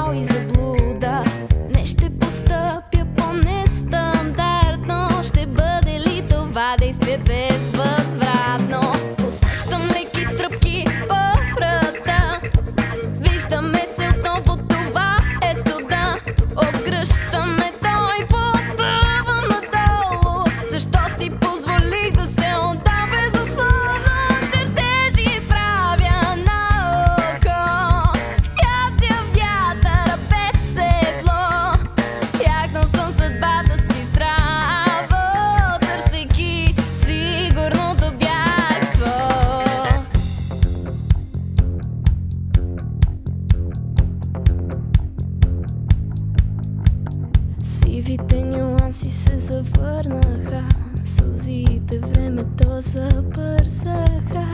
провал и заблуда. Не ще постъпя по-нестандартно. Ще бъде ли това действие безвъзвратно? Усещам леки тръпки по врата. Виждаме се отново, това е студа. Обгръщаме той, потъвам надолу. Защо си позволих да се отдам безусловно? Чертежи правя на око. Язя вятъра без седло. Ягнал съм съдбата си здраво, търсейки сигурното бягство. Сивите нюанси се завърнаха, сълзите времето забързаха.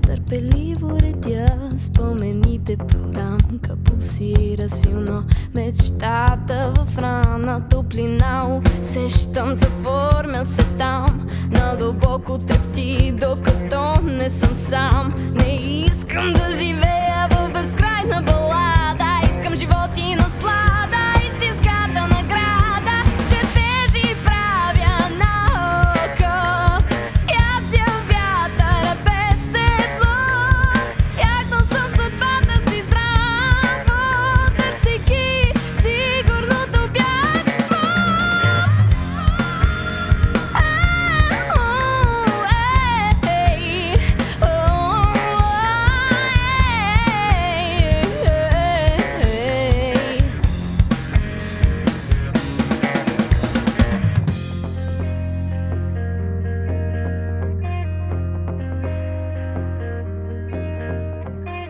Търпеливо редя спомените по рамка, пулсира силно мечтата в рана. Топлина усещам, заформя се там, надълбоко трепти, докато не съм сам. Не искам да живея в безкрайна балада, искам живот и наслада, истинската награда. Чертежи правя на око. Язя вятъра без седло. Ягнал съм съдбата си здраво, търсейки сигурното бягство.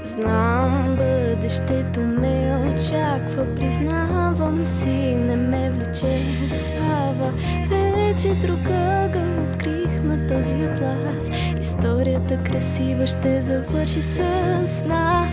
Знам, бъдещето ме очаква, признавам си, не ме влече слава. Вече друг ъгъл открих на този атлас. Историята красива ще завърши с нас.